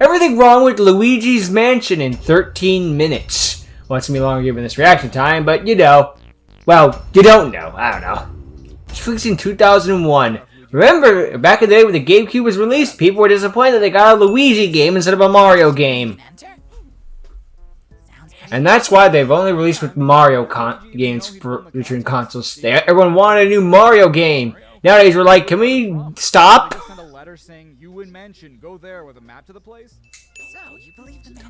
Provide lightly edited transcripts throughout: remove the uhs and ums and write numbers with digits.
everything wrong with Luigi's Mansion in 13 minutes. Well, it's going to be longer given this reaction time, but you know. Well, you don't know. I don't know. It's released in 2001. Remember, back in the day when the GameCube was released, people were disappointed that they got a Luigi game instead of a Mario game. And that's why they've only released with Mario games for featuring consoles. Everyone wanted a new Mario game. Nowadays, we're like, can we stop?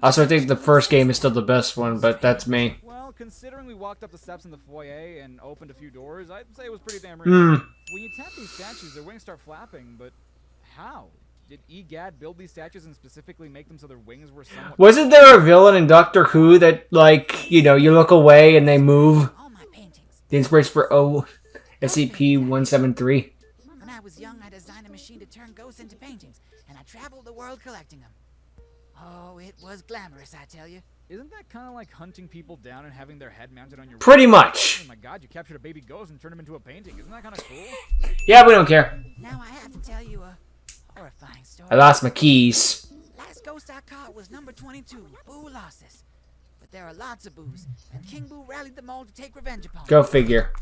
Also, I think the first game is still the best one, but that's me. Well, considering we walked up the steps in the foyer and opened a few doors, I'd say it was pretty damn real. When you tap these statues, their wings start flapping, but how? Did EGAD build these statues and specifically make them so their wings were somewhat... Wasn't there a villain in Doctor Who that, like, you know, you look away and they move? The inspiration for SCP-173. When I was young, I designed a machine to turn ghosts into paintings, and I traveled the world collecting them. Oh, it was glamorous, I tell you. Isn't that kind of like hunting people down and having their head mounted on your... Pretty much. Oh my god, you captured a baby ghost and turned him into a painting. Isn't that kind of cool? Yeah, we don't care. Now I have to tell you a horrifying story. I lost my keys. Last ghost I caught was number 22, Boo Losses. But there are lots of Boos, and King Boo rallied them all to take revenge upon Go figure.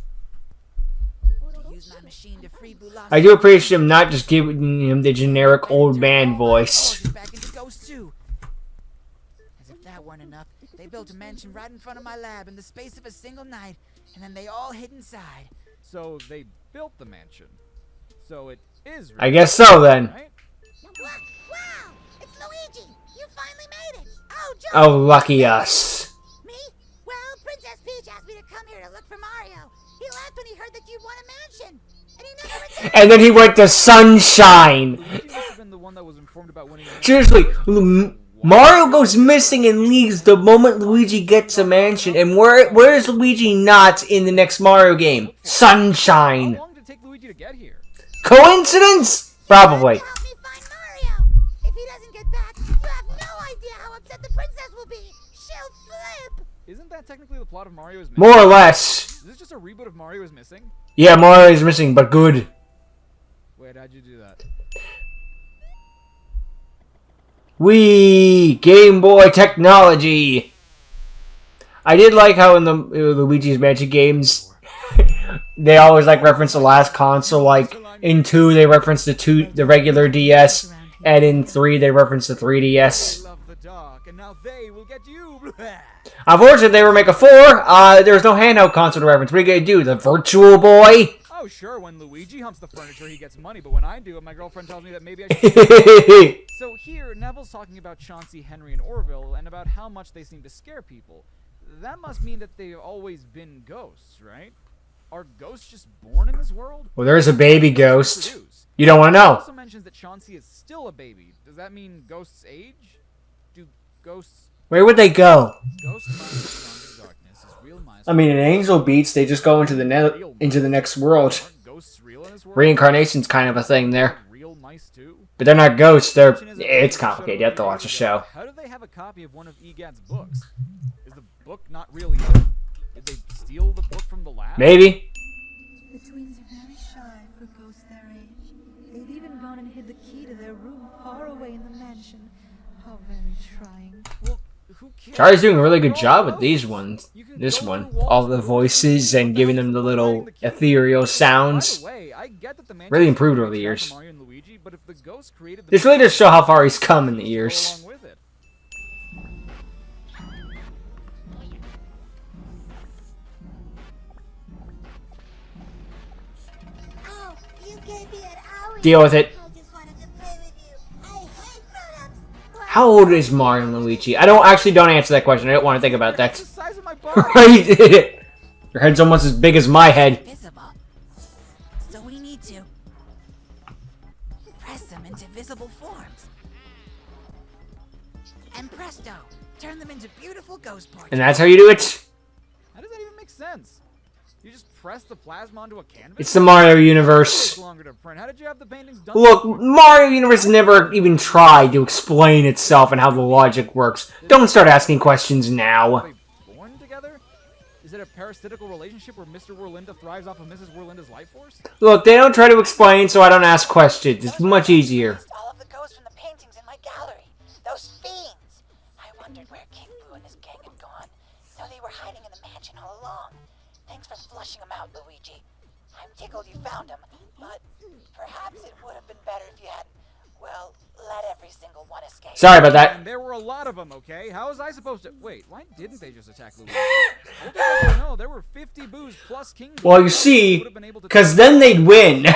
To use my machine to free Boo Losses. I do appreciate him not just giving him the generic old man voice. Back into ghosts too. As if that weren't enough, they built a mansion right in front of my lab in the space of a single night, and then they all hid inside. So they built the mansion. So it is... I guess so then. Right? Wow! It's Luigi! You finally made it! Oh, Joe! Oh, lucky us. Me? Well, Princess Peach asked me to come here to look for Mario. He left when he heard that you'd won a mansion. And he never returned. And then he went to Sunshine. Luigi must have been the one that was informed about winning... Seriously, Mario goes missing and leaves the moment Luigi gets a mansion. And where is Luigi not in the next Mario game? Sunshine. How long did it take Luigi to get here? Coincidence? Probably. Help me find Mario! If he doesn't get back, you have no idea how upset the princess will be. She'll flip! Isn't that technically the plot of Mario is Missing? More or less. Is this just a reboot of Mario is Missing? Yeah, Mario is missing, but good. Wait, how'd you do that? Wii! Game Boy technology! I did like how in the Luigi's Mansion games, they always like reference the last console. Like in 2, they reference the regular DS, and in 3, they reference the 3DS. They love the dark, and now they will get you. Unfortunately, they were making 4. There's no handheld console to reference. What are you gonna do? The Virtual Boy? Oh, sure, when Luigi humps the furniture, he gets money, but when I do it, my girlfriend tells me that maybe I should... So here, Neville's talking about Chauncey, Henry, and Orville, and about how much they seem to scare people. That must mean that they've always been ghosts, right? Are ghosts just born in this world? Well, there's a baby ghost. You don't want to It know. also mentions that Chauncey is still a baby. Does that mean ghosts age? Do ghosts... Where would they go? Ghosts mice from the darkness is real mice. I mean, in Angel Beats, they just go into the next world. Aren't ghosts real in this world? Reincarnation's kind of a thing there. Real mice too? But they're not ghosts, it's complicated, you have to watch the show. How do they have a copy of one of EGAD's books? Is the book not real either? Did they steal the book from the lab? Maybe. The twins are very shy for ghosts their age. They've even gone and hid the key to their room far away in the mansion. How very trying. Well, who cares? Charlie's doing a really good job with these ones. This one. All the voices and giving them the little ethereal sounds. By the way, I get that the mansion Really is improved over perfect the for years. Mario and Luigi, but if the ghost created the This really does show how far he's come in the years. along with it. Oh, you gave me an hour. Deal with it. I just wanted to play with you. I hate grown-ups. How old is Mario and Luigi? I don't answer that question. I don't want to think about It's that. the size of my body. Right? Your head's almost as big as my head. Visible. So we need to press them into visible forms. And presto, turn them into beautiful ghost portraits. And that's how you do it? How does that even make sense? You just press the plasma onto a canvas? It's the Mario It universe. takes longer to print. How did you have the paintings done? Look, Mario Universe never even tried to explain itself and how the logic works. Don't start asking questions now. Are they born together? Is it a parasitical relationship where Mr. Werlinda thrives off of Mrs. Werlinda's life force? Look, they don't try to explain, so I don't ask questions. It's much easier. All of the ghosts from the paintings in my gallery. Those wondered where King Boo and his gang had gone, so they were hiding in the mansion all along. Thanks for flushing them out, Luigi. I'm tickled you found them, but perhaps it would have been better if you hadn't, well, let every single one escape. Sorry about that. And there were a lot of them, okay? How was I supposed to... Wait, why didn't they just attack Luigi? No, there were 50 Boos plus King Boo. Well, you see, because then they'd win.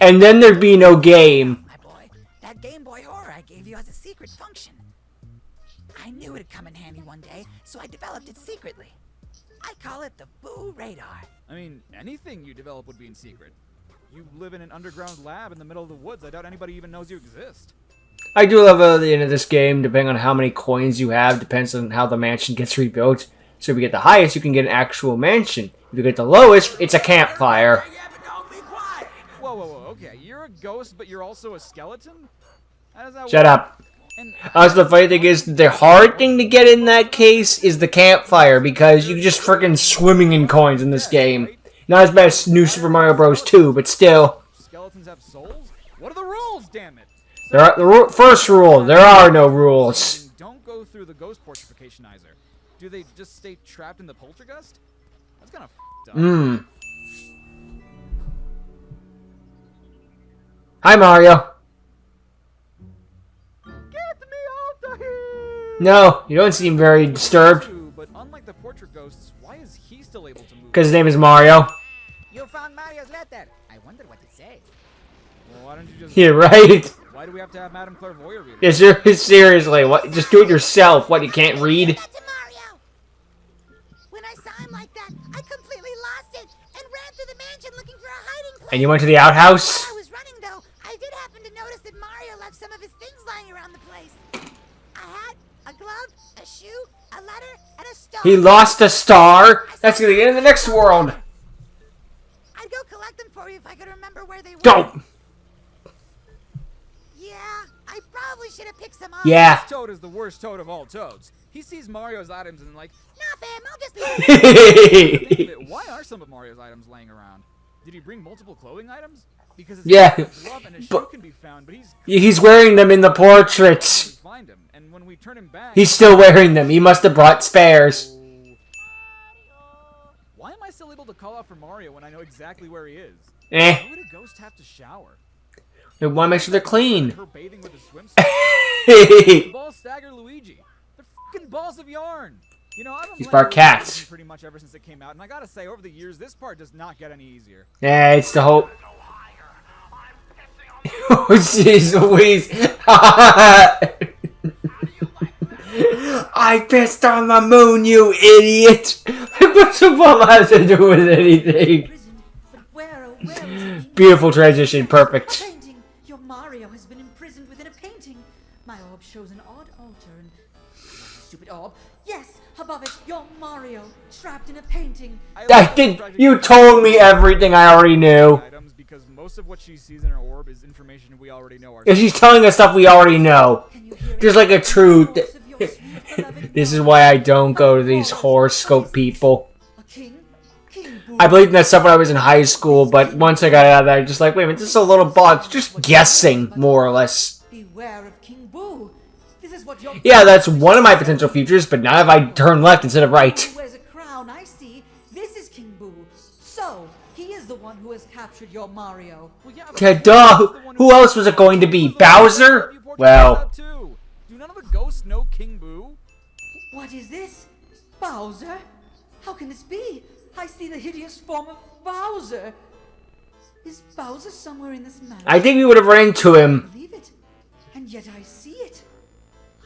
And then there'd be no game. My boy, that Game Boy Horror I gave you has a secret function. I knew it'd come in handy one day, so I developed it secretly. I call it the Boo Radar. I mean, anything you develop would be in secret. You live in an underground lab in the middle of the woods. I doubt anybody even knows you exist. I do love the end of this game, depending on how many coins you have, depends on how the mansion gets rebuilt. So if you get the highest, you can get an actual mansion. If you get the lowest, it's a campfire. Whoa, whoa, whoa, okay. You're a ghost, but you're also a skeleton? How does that Shut work? up. And Also, the funny thing is, the hard thing to get in that case is the campfire, because you're just freaking swimming in coins in this game. Not as bad as New Super Mario Bros. 2, but still. skeletons have souls? What are the rules, damn it? First rule, there are no rules. Don't go through the ghost portrificationizer. Do they just stay trapped in the poltergust? That's kind of f***ed up. Hi, Mario. Get me out of here! No, you don't seem very disturbed. But unlike the portrait ghosts, why is he still able to move? Because his name is Mario. You found Mario's letter. I wonder what it says. Well, why don't you just... Yeah, right? Why do we have to have Madame Clairvoyant read it? Yes, seriously, what? Just do it yourself. What, you can't read? That to Mario. When I saw him like that, I completely lost it and ran through the mansion looking for a hiding place. And you went to the outhouse? While I was running, though, I did happen to notice that Mario left some of his things lying around the place. A hat, a glove, a shoe, a letter, and a star. He lost a star? That's gonna get in the next world. I'd go collect them for you if I could remember where they were. Don't! Yeah, I probably should have picked some up. Yeah. This Toad is the worst Toad of all Toads. He sees Mario's items and like, Nah, fam, I'll just leave think of it, why are some of Mario's items laying around? Did he bring multiple clothing items? Because his Yeah, glove and his shoe can be found, but He's wearing them in the portraits. find him. And when we turn him back, He's still wearing them. He must have brought spares. why am I still able to call out for Mario when I know exactly where he is? Eh. Why would a ghost have to shower? We want to make sure they're clean. Her bathing with a swimsuit. The balls stagger Luigi. They're fucking balls of yarn. You know, I've been He's playing part cats. Luigi pretty much ever since it came out, and I gotta say, over the years, this part does not get any easier. Yeah, it's the whole... Oh, jeez Louise. I pissed on the moon, you idiot. What's the ball have to do with anything? Imprisoned, but where, oh, where is he? Beautiful transition, perfect. Painting! Your Mario has been imprisoned within a painting. My orb shows an odd altar and... Stupid orb. Yes, above it, your Mario, trapped in a painting. You told me everything I already knew. Items because most of what she sees in her orb is information we already know If ourselves. she's telling us stuff we already know. Can you hear Just it? like a true... The pulse of your sweet beloved This is Mario. why I don't go to these horoscope people. A king? King Boo. I believed in that stuff when I was in high school, but once I got out of that, I'm just like, wait a minute, this is a little box. Just guessing, more or less. Beware of King Boo. This is what your... Yeah, that's one of my potential futures, but not if I turn left instead of right. He wears a crown, I see. This is King Boo. So, he is the one who has captured your Mario. Well, yeah, Yeah, but duh. he's the one Who else was it going to be? Bowser? Well, do none of the ghosts know King Boo? What is this? Bowser? How can this be? I see the hideous form of Bowser. Is Bowser somewhere in this mansion? I think we would have ran into him. Believe it. And yet I see it.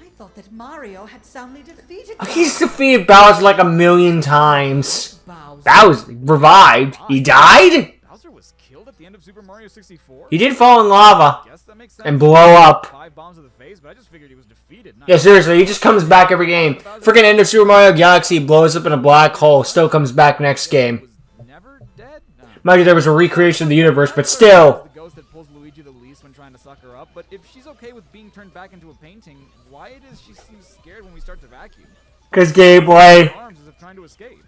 I thought that Mario had soundly defeated He's defeated Bowser like a million times. Bowser. Bowser revived. He died? Bowser was killed at the end of Super Mario 64? He did fall in lava Guess that makes sense. and blow up. 5 bombs to the face, but I just figured he was defeated. Not Yeah, seriously, he just comes back every game. Freaking end of Super Mario Galaxy blows up in a black hole, still comes back next game. was never dead? No. Mind you, there was a recreation of the universe, but still. The ghost that pulls Luigi the least when trying to suck her up, but if she's okay with being turned back into a painting, why it is she seems scared when we start to vacuum? Because gameplay. Arms as if trying to escape.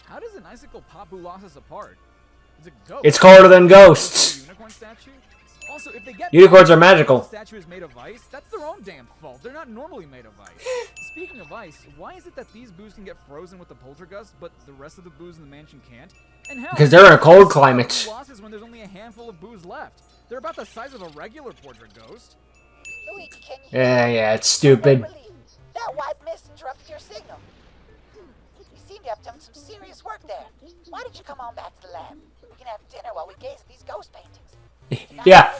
How does an icicle pop who lost us apart? It's a ghost. It's colder than ghosts. Unicorn statue? Also, if they get Unicorns are magical. The statue is made of ice, that's their own damn fault. They're not normally made of ice. Speaking of ice, why is it that these boos can get frozen with the poltergust, but the rest of the boos in the mansion can't? And hell, Because they're in a cold climate. losses when there's only a handful of boos left. They're about the size of a regular portrait ghost. Luigi, can you hear me? Yeah, it's stupid. Relief. That white mist interrupted your signal. You seem to have done some serious work there. Why don't you come on back to the lab? We can have dinner while we gaze at these ghost paintings. Yeah.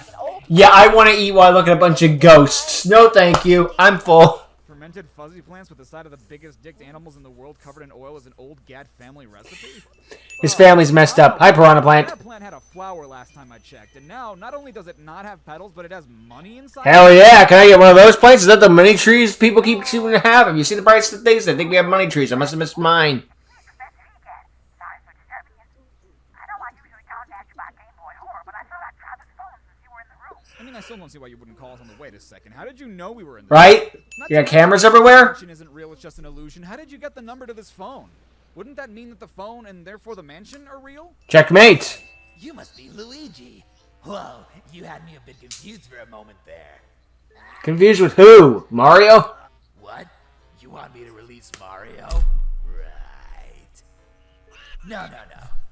Yeah, I want to eat while I look at a bunch of ghosts. No, thank you. I'm full. Fermented fuzzy plants with the side of the biggest dicked animals in the world covered in oil is an old Gad family recipe? His family's messed up. Hi, piranha plant. That plant had a flower last time I checked, and now not only does it not have petals, but it has money inside. Hell yeah. Can I get one of those plants? Is that the money trees people keep seeming to have? Have you seen the price of things? I think we have money trees. I must have missed mine. I mean, I still don't see why you wouldn't call us on the wait a second. How did you know we were in the Right? Not You got to cameras mention everywhere? the mansion isn't real, it's just an illusion. How did you get the number to this phone? Wouldn't that mean that the phone and therefore the mansion are real? Checkmate. You must be Luigi. Whoa, you had me a bit confused for a moment there. Confused with who? Mario? What? You want me to release Mario? Right. No.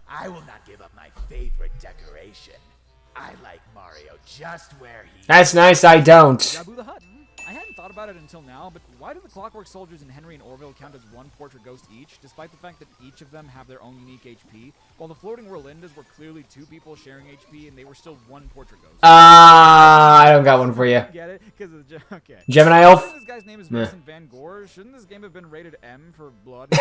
I will not give up my favorite decoration. I like Mario just where he That's nice, I don't. Jabu the Hutt. I hadn't thought about it until now, but why do the Clockwork Soldiers and Henry and Orville count as one portrait ghost each, despite the fact that each of them have their own unique HP, while the Floating Rolindas were clearly two people sharing HP and they were still one portrait ghost? I don't got one for you. Get it? Because okay. Gemini Elf? Since this guy's name is Meh. Vincent Van Gogh, shouldn't this game have been rated M for blood? And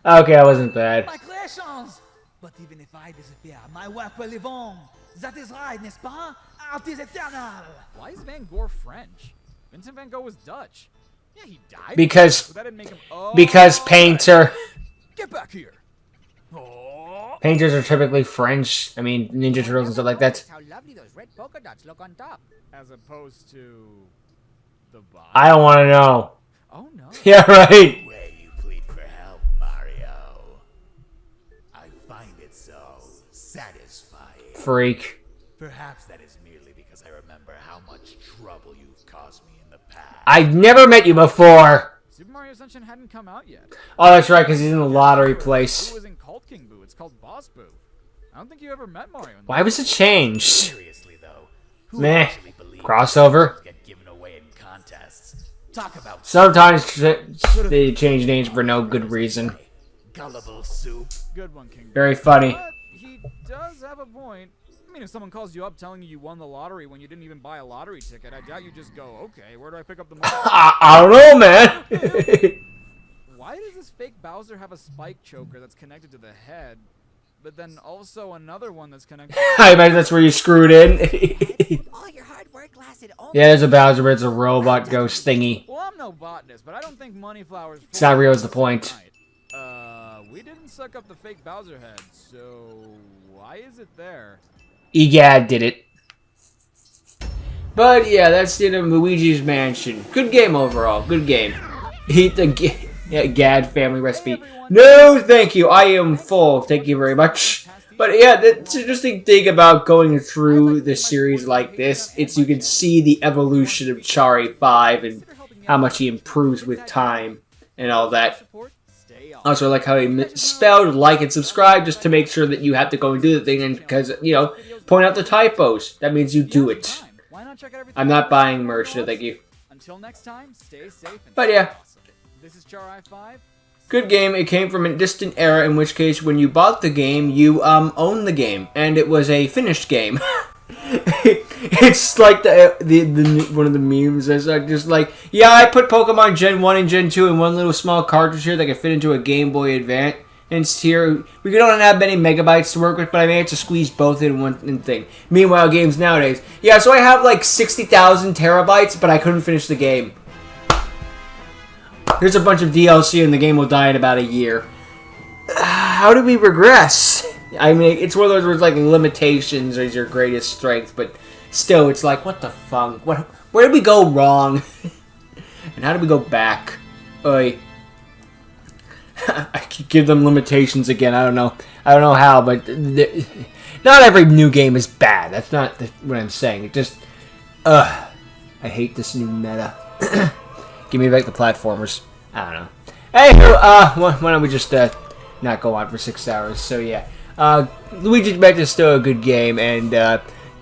gore? Okay, that wasn't bad. My creations! But even if I disappear, my work will live on. That is right, n'est-ce pas? Art is eternal! Why is Van Gogh French? Vincent Van Gogh was Dutch. Yeah, he died. Because But that didn't make him. Oh, painter. Get back here! Oh. Painters are typically French. I mean, Ninja Turtles and stuff like that. How lovely those red polka dots look on top. As opposed to the bottom. I don't want to know. Oh no. Yeah, right. Where you plead for help, Mario. I find it so satisfying. Freak. Perhaps that is merely because I remember how much trouble you've caused me in the past. I've never met you before. Super Mario Sunshine hadn't come out yet. Oh, that's right, because he's in the lottery place. Boo is in Cult King Boo. It's called Boss Boo. I don't think you ever met Mario. In Why was it changed? Seriously though, who Meh. actually believes Crossover. things get given away in contests? Talk about Sometimes they change names for no good reason. gullible soup. Good one, King Boo. Very funny. But he does have a point. I mean, if someone calls you up telling you won the lottery when you didn't even buy a lottery ticket, I doubt you just go, okay, where do I pick up the money? I don't know, man. Why does this fake Bowser have a spike choker that's connected to the head, but then also another one that's connected I imagine that's where you screwed in. All your hard work lasted only. Yeah, there's a Bowser, but it's a robot ghost thingy. Well, I'm no botanist, but I don't think money flowers... It's not real is the point. We didn't suck up the fake Bowser head, so why is it there? Egad did it. But yeah, that's the end of Luigi's Mansion. Good game overall. Good game. Eat the Gad family recipe. No, thank you. I am full. Thank you very much. But yeah, it's an interesting thing about going through the series like this. It's you can see the evolution of Chari 5 and how much he improves with time and all that. Also, I like how he spelled like and subscribe just to make sure that you have to go and do the thing, and because, you know, point out the typos. That means you do it. I'm not buying merch, no thank you. Until next time, stay safe and But yeah. awesome. This is Char 5. Good game. It came from a distant era, in which case, when you bought the game, you owned the game, and it was a finished game. It's like the one of the memes is like just like, yeah, I put Pokemon Gen 1 and Gen 2 in one little small cartridge here that could fit into a Game Boy Advance. And it's here. We don't have many megabytes to work with, but I managed to squeeze both in one thing. Meanwhile, games nowadays, yeah, so I have like 60,000 terabytes, but I couldn't finish the game. Here's a bunch of DLC, and the game will die in about a year. How do we regress? I mean, it's one of those where it's like limitations is your greatest strength, but still, it's like, what the fuck? Where did we go wrong? And how did we go back? Oy. I could give them limitations again. I don't know how, but Not every new game is bad. That's not what I'm saying. It just, I hate this new meta. Give me back the platformers. I don't know. Hey, why don't we just not go on for 6 hours? So yeah, Luigi's Mansion is still a good game, and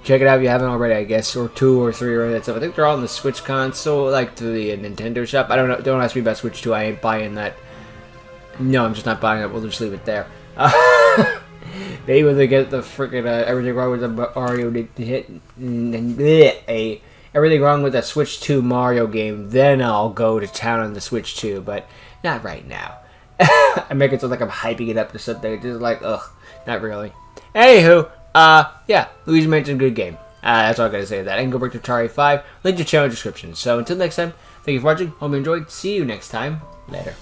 check it out if you haven't already, I guess, or 2 or 3 or that stuff. I think they're all on the Switch console, like through the Nintendo shop. I don't know. Don't ask me about Switch 2. I ain't buying that. No, I'm just not buying it. We'll just leave it there. Maybe when they get the freaking everything wrong with the Mario hit everything wrong with the Switch 2 Mario game, then I'll go to town on the Switch 2, but not right now. I make it sound like I'm hyping it up to something. Just like, ugh, not really. Anywho, yeah, Luigi mentioned good game. That's all I gotta say to that. I can go back to Atari 5, link to channel description. So until next time, thank you for watching, hope you enjoyed, see you next time, later.